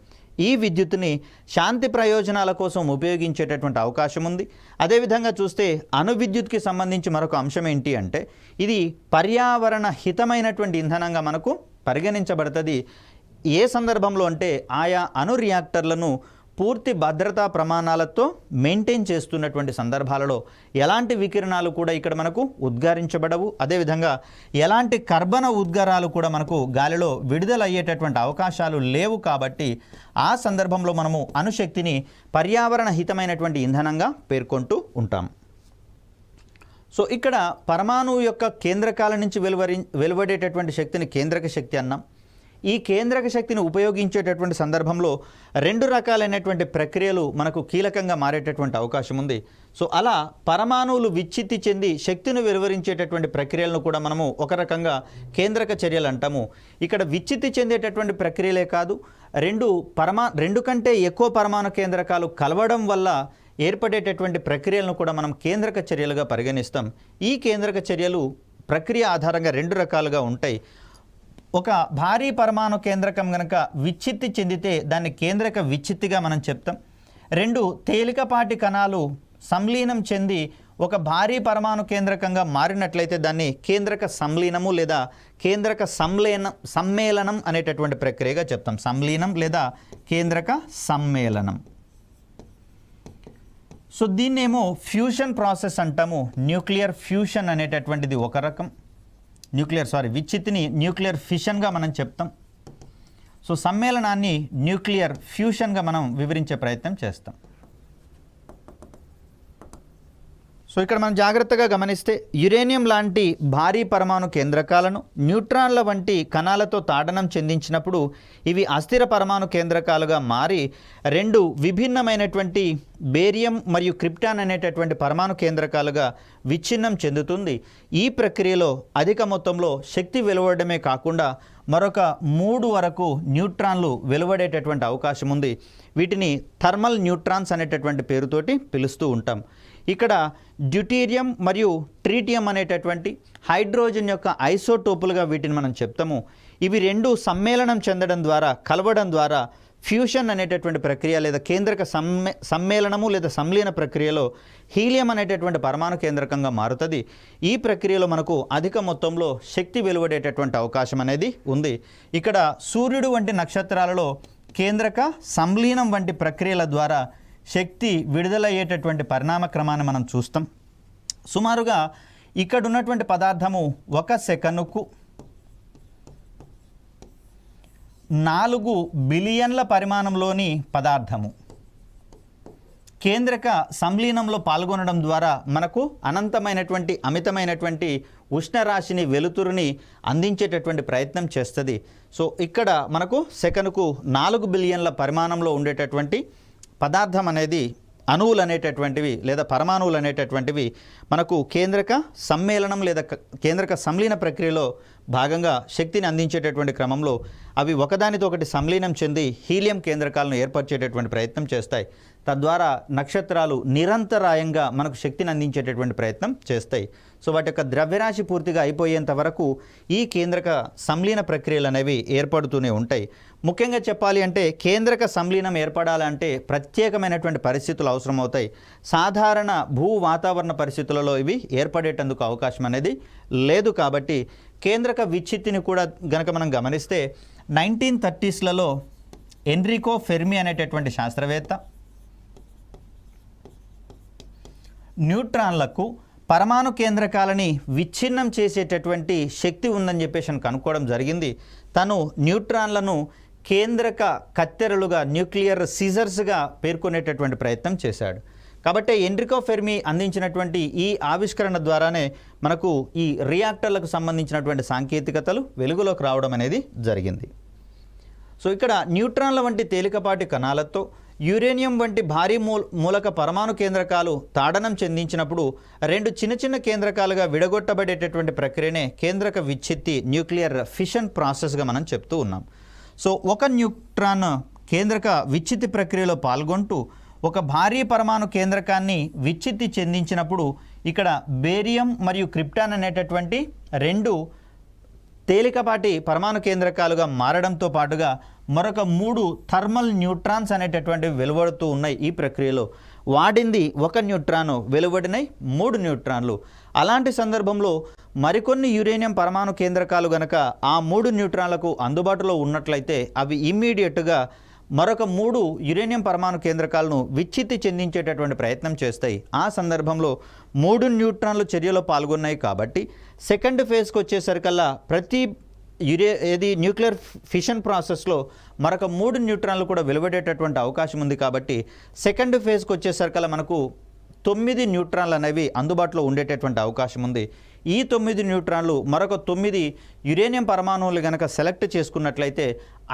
ఈ విద్యుత్తుని శాంతి ప్రయోజనాల కోసం ఉపయోగించేటటువంటి అవకాశం ఉంది. అదేవిధంగా చూస్తే అణు విద్యుత్కి సంబంధించి మరొక అంశం ఏంటి అంటే ఇది పర్యావరణ హితమైనటువంటి ఇంధనంగా మనకు పరిగణించబడుతుంది. ఏ సందర్భంలో అంటే ఆయా అణు రియాక్టర్లను పూర్తి భద్రతా ప్రమాణాలతో మెయింటైన్ చేస్తున్నటువంటి సందర్భాలలో ఎలాంటి వికిరణాలు కూడా ఇక్కడ మనకు ఉద్గారించబడవు. అదేవిధంగా ఎలాంటి కర్బన ఉద్గారాలు కూడా మనకు గాలిలో విడుదలయ్యేటటువంటి అవకాశాలు లేవు. కాబట్టి ఆ సందర్భంలో మనము అణుశక్తిని పర్యావరణ హితమైనటువంటి ఇంధనంగా పేర్కొంటూ ఉంటాం. సో ఇక్కడ పరమాణువు యొక్క కేంద్రకాల నుంచి వెలువడేటటువంటి శక్తిని కేంద్రక శక్తి అన్నాం. ఈ కేంద్రక శక్తిని ఉపయోగించేటటువంటి సందర్భంలో రెండు రకాలైనటువంటి ప్రక్రియలు మనకు కీలకంగా మారేటటువంటి అవకాశం ఉంది. సో అలా పరమాణువులు విచ్ఛిత్తి చెంది శక్తిని వెలువరించేటటువంటి ప్రక్రియలను కూడా మనము ఒక రకంగా కేంద్రక చర్యలు అంటాము. ఇక్కడ విచ్ఛిత్తి చెందేటటువంటి ప్రక్రియలే కాదు, రెండు కంటే ఎక్కువ పరమాణు కేంద్రకాలు కలవడం వల్ల ఏర్పడేటటువంటి ప్రక్రియలను కూడా మనం కేంద్రక చర్యలుగా పరిగణిస్తాం. ఈ కేంద్రక చర్యలు ప్రక్రియ ఆధారంగా రెండు రకాలుగా ఉంటాయి. ఒక భారీ పరమాణు కేంద్రకం కనుక విచ్ఛిత్తి చెందితే దాన్ని కేంద్రక విచ్ఛిత్తిగా మనం చెప్తాం. రెండు తేలికపాటి కణాలు సంలీనం చెంది ఒక భారీ పరమాణు కేంద్రకంగా మారినట్లయితే దాన్ని కేంద్రక సంలీనము లేదా కేంద్రక సమ్మేళనం అనేటటువంటి ప్రక్రియగా చెప్తాం. సంలీనం లేదా కేంద్రక సమ్మేళనం. సో దీన్నేమో ఫ్యూషన్ ప్రాసెస్ అంటాము. న్యూక్లియర్ ఫ్యూషన్ అనేటటువంటిది ఒక రకం. విచ్ఛిత్తిని న్యూక్లియర్ ఫిషన్గా మనం చెప్తాం. సో సమ్మేళనాన్ని న్యూక్లియర్ ఫ్యూషన్గా మనం వివరించే ప్రయత్నం చేస్తాం. సో ఇక్కడ మనం జాగ్రత్తగా గమనిస్తే యురేనియం లాంటి భారీ పరమాణు కేంద్రకాలను న్యూట్రాన్ల వంటి కణాలతో తాడనం చెందించినప్పుడు ఇవి అస్థిర పరమాణు కేంద్రకాలుగా మారి రెండు విభిన్నమైనటువంటి బేరియం మరియు క్రిప్టాన్ అనేటటువంటి పరమాణు కేంద్రకాలుగా విచ్ఛిన్నం చెందుతుంది. ఈ ప్రక్రియలో అధిక మొత్తంలో శక్తి వెలువడమే కాకుండా మరొక 3 వరకు న్యూట్రాన్లు వెలువడేటటువంటి అవకాశం ఉంది. వీటిని థర్మల్ న్యూట్రాన్స్ అనేటటువంటి పేరుతోటి పిలుస్తూ ఉంటాం. ఇక్కడ డ్యూటీరియం మరియు ట్రీటియం అనేటటువంటి హైడ్రోజన్ యొక్క ఐసోటోపులుగా వీటిని మనం చెప్తాము. ఇవి రెండు సమ్మేళనం చెందడం ద్వారా, కలవడం ద్వారా ఫ్యూషన్ అనేటటువంటి ప్రక్రియ లేదా కేంద్రక సమ్మేళనము లేదా సంలీన ప్రక్రియలో హీలియం అనేటటువంటి పరమాణు కేంద్రకంగా మారుతుంది. ఈ ప్రక్రియలో మనకు అధిక మొత్తంలో శక్తి వెలువడేటటువంటి అవకాశం అనేది ఉంది. ఇక్కడ సూర్యుడు వంటి నక్షత్రాలలో కేంద్రక సంలీనం వంటి ప్రక్రియల ద్వారా శక్తి విడుదలయ్యేటటువంటి పరిణామ క్రమాన్ని మనం చూస్తాం. సుమారుగా ఇక్కడ ఉన్నటువంటి పదార్థము 1 సెకనుకు 4 బిలియన్ల పరిమాణంలోని పదార్థము కేంద్రక సంలీనంలో పాల్గొనడం ద్వారా మనకు అమితమైనటువంటి ఉష్ణరాశిని, వెలుతురుని అందించేటటువంటి ప్రయత్నం చేస్తుంది. సో ఇక్కడ మనకు సెకనుకు 4 బిలియన్ల పరిమాణంలో ఉండేటటువంటి పదార్థం అనేది, అణువులు అనేటటువంటివి లేదా పరమాణువులు అనేటటువంటివి మనకు కేంద్రక సమ్మేళనం లేదా కేంద్రక సంలీన ప్రక్రియలో భాగంగా శక్తిని అందించేటటువంటి క్రమంలో అవి ఒకదానితో ఒకటి సంలీనం చెంది హీలియం కేంద్రకాలను ఏర్పరిచేటటువంటి ప్రయత్నం చేస్తాయి. తద్వారా నక్షత్రాలు నిరంతరాయంగా మనకు శక్తిని అందించేటటువంటి ప్రయత్నం చేస్తాయి. సో వాటి యొక్క ద్రవ్యరాశి పూర్తిగా అయిపోయేంత వరకు ఈ కేంద్రక సంలీన ప్రక్రియలు అనేవి ఏర్పడుతూనే ఉంటాయి. ముఖ్యంగా చెప్పాలి అంటే కేంద్రక సంలీనం ఏర్పడాలంటే ప్రత్యేకమైనటువంటి పరిస్థితులు అవసరమవుతాయి. సాధారణ భూ వాతావరణ పరిస్థితులలో ఇవి ఏర్పడేటందుకు అవకాశం అనేది లేదు. కాబట్టి కేంద్రక విచ్ఛిత్తిని కూడా గనక మనం గమనిస్తే 1930స్లలో ఎన్రికో ఫెర్మి అనేటటువంటి శాస్త్రవేత్త న్యూట్రాన్లకు పరమాణు కేంద్రకాలని విచ్ఛిన్నం చేసేటటువంటి శక్తి ఉందని చెప్పేసి కనుక్కోవడం జరిగింది. తను న్యూట్రాన్లను కేంద్రక కత్తెరలుగా, న్యూక్లియర్ సీజర్స్గా పేర్కొనేటటువంటి ప్రయత్నం చేశాడు. కాబట్టి ఎన్రికో ఫెర్మి అందించినటువంటి ఈ ఆవిష్కరణ ద్వారానే మనకు ఈ రియాక్టర్లకు సంబంధించినటువంటి సాంకేతికతలు వెలుగులోకి రావడం అనేది జరిగింది. సో ఇక్కడ న్యూట్రాన్ల వంటి తేలికపాటి కణాలతో యురేనియం వంటి భారీ మూలక పరమాణు కేంద్రకాలు తాడనం చెందించినప్పుడు రెండు చిన్న కేంద్రకాలుగా విడగొట్టబడేటటువంటి ప్రక్రియనే కేంద్రక విచ్ఛిత్తి, న్యూక్లియర్ ఫిషన్ ప్రాసెస్గా మనం చెప్తూ ఉన్నాం. సో ఒక న్యూట్రాన్ కేంద్రక విచ్ఛిత్తి ప్రక్రియలో పాల్గొంటూ ఒక భారీ పరమాణు కేంద్రకాన్ని విచ్ఛిత్తి చెందించినప్పుడు ఇక్కడ బేరియం మరియు క్రిప్టాన్ అనేటటువంటి రెండు తేలికపాటి పరమాణు కేంద్రకాలుగా మారడంతో పాటుగా మరొక 3 థర్మల్ న్యూట్రాన్స్ అనేటటువంటివి వెలువడుతూ ఉన్నాయి. ఈ ప్రక్రియలో వాడింది 1 న్యూట్రాను, వెలువడినాయి 3 న్యూట్రాన్లు. అలాంటి సందర్భంలో మరికొన్ని యురేనియం పరమాణు కేంద్రకాలు గనక ఆ 3 న్యూట్రాన్లకు అందుబాటులో ఉన్నట్లయితే అవి ఇమ్మీడియట్గా మరొక 3 యురేనియం పరమాణు కేంద్రకాలను విచ్ఛిత్తి చెందించేటటువంటి ప్రయత్నం చేస్తాయి. ఆ సందర్భంలో 3 న్యూట్రాన్లు చర్యలో పాల్గొన్నాయి కాబట్టి సెకండ్ ఫేజ్కి వచ్చేసరికల్లా ప్రతి న్యూక్లియర్ ఫిషన్ ప్రాసెస్లో మరొక 3 న్యూట్రాన్లు కూడా వెలువడేటటువంటి అవకాశం ఉంది. కాబట్టి సెకండ్ ఫేజ్కి వచ్చేసరికల్లా మనకు 9 న్యూట్రాన్లు అనేవి అందుబాటులో ఉండేటటువంటి అవకాశం ఉంది. ఈ 9 న్యూట్రాన్లు మరొక 9 యురేనియం పరమాణువులు కనుక సెలెక్ట్ చేసుకున్నట్లయితే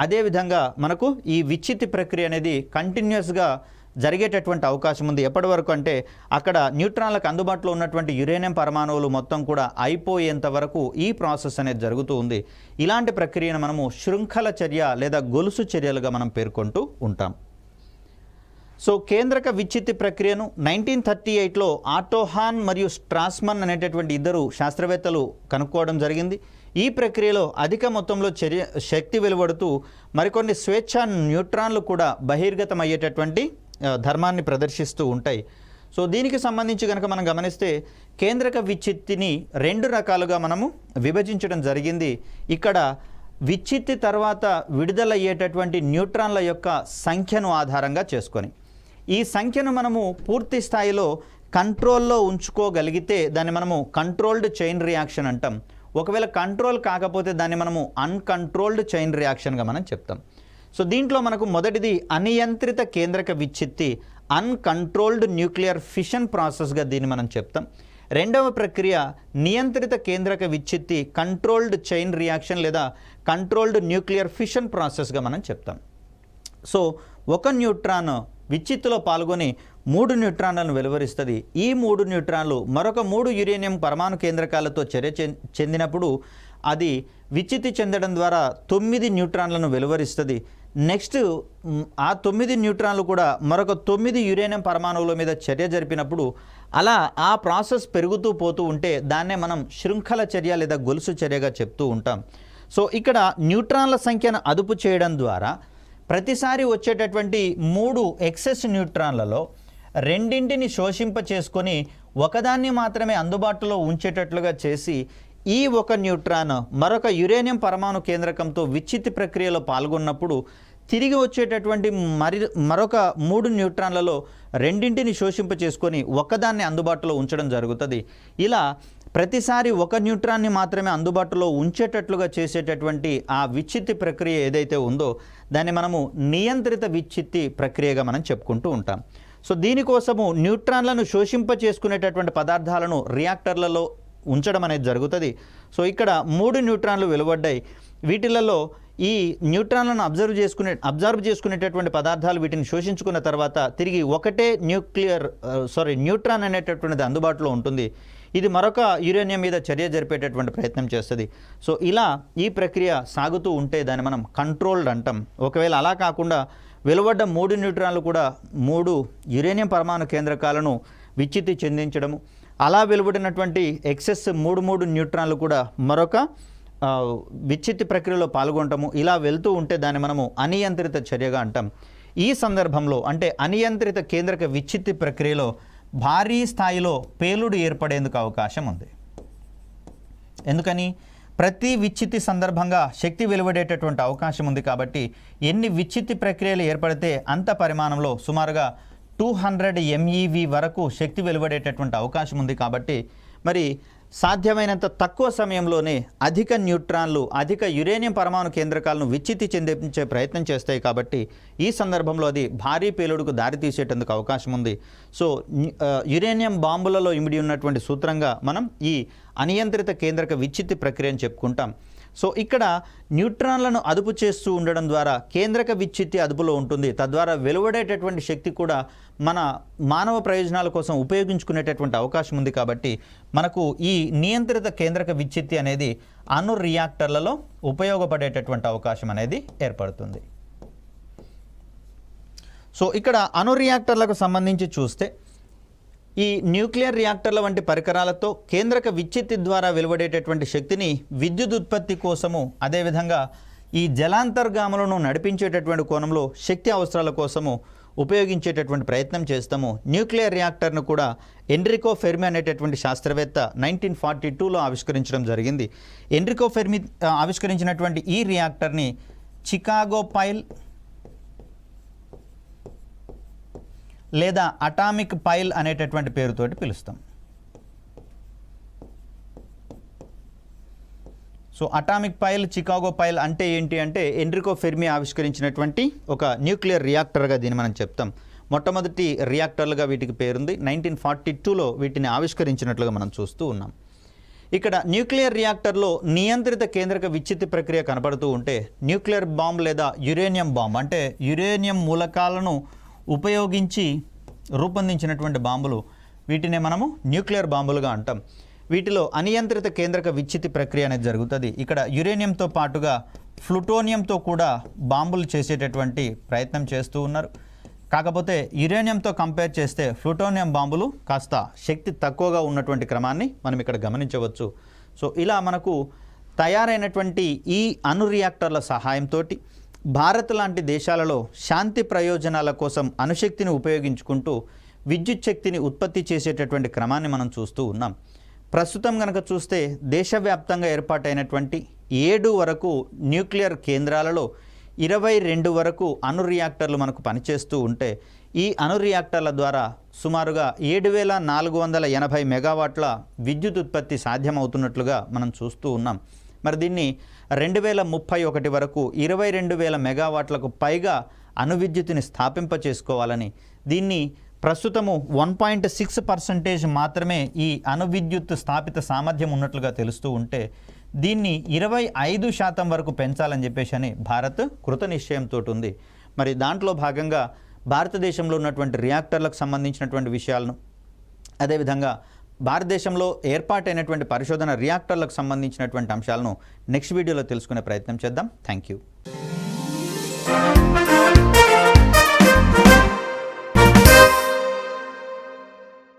అదేవిధంగా మనకు ఈ విచ్ఛిత్తి ప్రక్రియ అనేది కంటిన్యూస్గా జరిగేటటువంటి అవకాశం ఉంది. ఎప్పటి వరకు అంటే అక్కడ న్యూట్రాన్లకు అందుబాటులో ఉన్నటువంటి యురేనియం పరమాణువులు మొత్తం కూడా అయిపోయేంత వరకు ఈ ప్రాసెస్ అనేది జరుగుతూ ఉంది. ఇలాంటి ప్రక్రియను మనము శృంఖల చర్య లేదా గొలుసు చర్యలుగా మనం పేర్కొంటూ ఉంటాం. సో కేంద్రక విచ్ఛిత్తి ప్రక్రియను 1938లో ఆటో హాన్ మరియు స్ట్రాస్మన్ అనేటటువంటి ఇద్దరు శాస్త్రవేత్తలు కనుక్కోవడం జరిగింది. ఈ ప్రక్రియలో అధిక మొత్తంలో శక్తి వెలువడుతూ మరికొన్ని స్వేచ్ఛ న్యూట్రాన్లు కూడా బహిర్గతం అయ్యేటటువంటి ధర్మాన్ని ప్రదర్శిస్తూ ఉంటాయి. సో దీనికి సంబంధించి కనుక మనం గమనిస్తే కేంద్రక విచ్ఛిత్తిని 2 రకాలుగా మనము విభజించడం జరిగింది. ఇక్కడ విచ్ఛిత్తి తర్వాత విడుదలయ్యేటటువంటి న్యూట్రాన్ల యొక్క సంఖ్యను ఆధారంగా చేసుకొని ఈ సంఖ్యను మనము పూర్తి స్థాయిలో కంట్రోల్లో ఉంచుకోగలిగితే దాన్ని మనము కంట్రోల్డ్ చైన్ రియాక్షన్ అంటాం. ఒకవేళ కంట్రోల్ కాకపోతే దాన్ని మనము అన్కంట్రోల్డ్ చైన్ రియాక్షన్గా మనం చెప్తాం. సో దీంట్లో మనకు మొదటిది అనియంత్రిత కేంద్రక విచ్ఛిత్తి, అన్కంట్రోల్డ్ న్యూక్లియర్ ఫిషన్ ప్రాసెస్గా దీన్ని మనం చెప్తాం. రెండవ ప్రక్రియ నియంత్రిత కేంద్రక విచ్ఛిత్తి, కంట్రోల్డ్ చైన్ రియాక్షన్ లేదా కంట్రోల్డ్ న్యూక్లియర్ ఫిషన్ ప్రాసెస్గా మనం చెప్తాం. సో ఒక న్యూట్రాన్ విచ్ఛిత్తులో పాల్గొని 3 న్యూట్రాన్లను వెలువరిస్తుంది. ఈ 3 న్యూట్రాన్లు మరొక 3 యురేనియం పరమాణు కేంద్రకాలతో చర్య చెందినప్పుడు అది విచ్ఛిత్తి చెందడం ద్వారా 9 న్యూట్రాన్లను వెలువరిస్తుంది. నెక్స్ట్ ఆ 9 న్యూట్రాన్లు కూడా మరొక 9 యురేనియం పరమాణువుల మీద చర్య జరిపినప్పుడు అలా ఆ ప్రాసెస్ పెరుగుతూ పోతూ ఉంటే దాన్నే మనం శృంఖల చర్య లేదా గొలుసు చర్యగా చెప్తూ ఉంటాం. సో ఇక్కడ న్యూట్రాన్ల సంఖ్యను అదుపు చేయడం ద్వారా ప్రతిసారి వచ్చేటటువంటి 3 ఎక్సెస్ న్యూట్రాన్లలో రెండింటిని శోషింప చేసుకొని ఒకదాన్ని మాత్రమే అందుబాటులో ఉంచేటట్లుగా చేసి ఈ ఒక న్యూట్రాన్ మరొక యురేనియం పరమాణు కేంద్రకంతో విచ్ఛిత్తి ప్రక్రియలో పాల్గొన్నప్పుడు తిరిగి వచ్చేటటువంటి మరొక 3 న్యూట్రాన్లలో రెండింటిని శోషింప చేసుకొని ఒకదాన్ని అందుబాటులో ఉంచడం జరుగుతుంది. ఇలా ప్రతిసారి ఒక న్యూట్రాన్ని మాత్రమే అందుబాటులో ఉంచేటట్లుగా చేసేటటువంటి ఆ విచ్ఛిత్తి ప్రక్రియ ఏదైతే ఉందో దాన్ని మనము నియంత్రిత విచ్ఛిత్తి ప్రక్రియగా మనం చెప్పుకుంటూ ఉంటాం. సో దీనికోసము న్యూట్రాన్లను శోషింప చేసుకునేటటువంటి పదార్థాలను రియాక్టర్లలో ఉంచడం అనేది జరుగుతుంది. సో ఇక్కడ 3 న్యూట్రాన్లు వెలువడ్డాయి. వీటిలలో ఈ న్యూట్రాన్లను అబ్జర్వ్ చేసుకునేటటువంటి పదార్థాలు వీటిని శోషించుకున్న తర్వాత తిరిగి ఒకటే న్యూట్రాన్ అనేటటువంటిది అందుబాటులో ఉంటుంది. ఇది మరొక యురేనియం మీద చర్య జరిపేటటువంటి ప్రయత్నం చేస్తుంది. సో ఇలా ఈ ప్రక్రియ సాగుతూ ఉంటే దాన్ని మనం కంట్రోల్డ్ అంటాం. ఒకవేళ అలా కాకుండా వెలువడ్డ 3 న్యూట్రాన్లు కూడా 3 యురేనియం పరమాణు కేంద్రకాలను విచ్ఛిత్తి చెందించడము, అలా వెలువడినటువంటి ఎక్సెస్ 3 న్యూట్రాన్లు కూడా మరొక విచ్ఛిత్తి ప్రక్రియలో పాల్గొనటము, ఇలా వెళ్తూ ఉంటే దాన్ని మనము అనియంత్రిత చర్యగా అంటాం. ఈ సందర్భంలో అంటే అనియంత్రిత కేంద్రక విచ్ఛిత్తి ప్రక్రియలో భారీ స్థాయిలో పేలుడు ఏర్పడేందుకు అవకాశం ఉంది. ఎందుకని? ప్రతి విచ్ఛిత్తి సందర్భంగా శక్తి వెలువడేటటువంటి అవకాశం ఉంది. కాబట్టి ఎన్ని విచ్ఛిత్తి ప్రక్రియలు ఏర్పడితే అంత పరిమాణంలో సుమారుగా 200 MeV వరకు శక్తి వెలువడేటటువంటి అవకాశం ఉంది. కాబట్టి మరి సాధ్యమైనంత తక్కువ సమయంలోనే అధిక న్యూట్రాన్లు, అధిక యురేనియం పరమాణు కేంద్రకాలను విచ్ఛిత్తి చెందించే ప్రయత్నం చేస్తాయి. కాబట్టి ఈ సందర్భంలో అది భారీ పేలుడుకు దారితీసేటందుకు అవకాశం ఉంది. సో యురేనియం బాంబులలో ఇమిడి ఉన్నటువంటి సూత్రంగా మనం ఈ అనియంత్రిత కేంద్రక విచ్ఛిత్తి ప్రక్రియను చెప్పుకుంటాం. సో ఇక్కడ న్యూట్రాన్లను అదుపు చేస్తూ ఉండడం ద్వారా కేంద్రక విచ్ఛిత్తి అదుపులో ఉంటుంది. తద్వారా వెలువడేటటువంటి శక్తి కూడా మన మానవ ప్రయోజనాల కోసం ఉపయోగించుకునేటటువంటి అవకాశం ఉంది. కాబట్టి మనకు ఈ నియంత్రిత కేంద్రక విచ్ఛిత్తి అనేది అణు రియాక్టర్లలో ఉపయోగపడేటటువంటి అవకాశం అనేది ఏర్పడుతుంది. సో ఇక్కడ అణు రియాక్టర్లకు సంబంధించి చూస్తే ఈ న్యూక్లియర్ రియాక్టర్ల వంటి పరికరాలతో కేంద్రక విచ్ఛిత్తి ద్వారా వెలువడేటటువంటి శక్తిని విద్యుత్ ఉత్పత్తి కోసము, అదేవిధంగా ఈ జలాంతర్గాములను నడిపించేటటువంటి కోణంలో శక్తి అవసరాల కోసము ఉపయోగించేటటువంటి ప్రయత్నం చేస్తాము. న్యూక్లియర్ రియాక్టర్ను కూడా ఎన్రికో ఫెర్మి అనేటటువంటి శాస్త్రవేత్త 1942లో ఆవిష్కరించడం జరిగింది. ఎన్రికో ఫెర్మి ఆవిష్కరించినటువంటి ఈ రియాక్టర్ని చికాగో పైల్ లేదా అటామిక్ పైల్ అనేటటువంటి పేరుతోటి పిలుస్తాం. So atomic pile, Chicago pile అంటే ఏంటి అంటే ఎన్రికో ఫెర్మి ఆవిష్కరించినటువంటి ఒక న్యూక్లియర్ రియాక్టర్గా దీన్ని మనం చెప్తాం. మొట్టమొదటి రియాక్టర్లుగా వీటికి పేరుంది. 1942లో వీటిని ఆవిష్కరించినట్లుగా మనం చూస్తూ ఉన్నాం. ఇక్కడ న్యూక్లియర్ రియాక్టర్లో నియంత్రిత కేంద్రక విచ్ఛిత్తి ప్రక్రియ కనబడుతూ ఉంటే న్యూక్లియర్ బాంబ్ లేదా యురేనియం బాంబ్ అంటే యురేనియం మూలకాలను ఉపయోగించి రూపొందించినటువంటి బాంబులు, వీటినే మనము న్యూక్లియర్ బాంబులుగా అంటాం. వీటిలో అనియంత్రిత కేంద్రక విచ్ఛిత్తి ప్రక్రియ అనేది జరుగుతుంది. ఇక్కడ యురేనియంతో పాటుగా ప్లూటోనియంతో కూడా బాంబులు చేసేటటువంటి ప్రయత్నం చేస్తూ ఉన్నారు. కాకపోతే యురేనియంతో కంపేర్ చేస్తే ప్లూటోనియం బాంబులు కాస్త శక్తి తక్కువగా ఉన్నటువంటి క్రమాన్ని మనం ఇక్కడ గమనించవచ్చు. సో ఇలా మనకు తయారైనటువంటి ఈ అణు రియాక్టర్ల సహాయంతో భారత్ లాంటి దేశాలలో శాంతి ప్రయోజనాల కోసం అణుశక్తిని ఉపయోగించుకుంటూ విద్యుత్ శక్తిని ఉత్పత్తి చేసేటటువంటి క్రమాన్ని మనం చూస్తూ ఉన్నాం. ప్రస్తుతం కనుక చూస్తే దేశవ్యాప్తంగా ఏర్పాటైనటువంటి 7 వరకు న్యూక్లియర్ కేంద్రాలలో 22 వరకు అణు రియాక్టర్లు మనకు పనిచేస్తూ ఉంటే ఈ అణు రియాక్టర్ల ద్వారా సుమారుగా 7480 మెగావాట్ల విద్యుత్ ఉత్పత్తి సాధ్యమవుతున్నట్లుగా మనం చూస్తూ ఉన్నాం. మరి దీన్ని 2031 వరకు 22,000 మెగావాట్లకు పైగా అణు విద్యుత్తుని స్థాపింప చేసుకోవాలని, దీన్ని ప్రస్తుతము 1.6% మాత్రమే ఈ అణు విద్యుత్ స్థాపిత సామర్థ్యం ఉన్నట్లుగా తెలుస్తూ ఉంటే దీన్ని 25% వరకు పెంచాలని చెప్పేసి అని భారత్ కృత నిశ్చయంతో ఉంది. మరి దాంట్లో భాగంగా భారతదేశంలో ఉన్నటువంటి రియాక్టర్లకు సంబంధించినటువంటి విషయాలను, అదేవిధంగా భారతదేశంలో ఏర్పాటైనటువంటి పరిశోధన రియాక్టర్లకు సంబంధించినటువంటి అంశాలను నెక్స్ట్ వీడియోలో తెలుసుకునే ప్రయత్నం చేద్దాం. Thank you.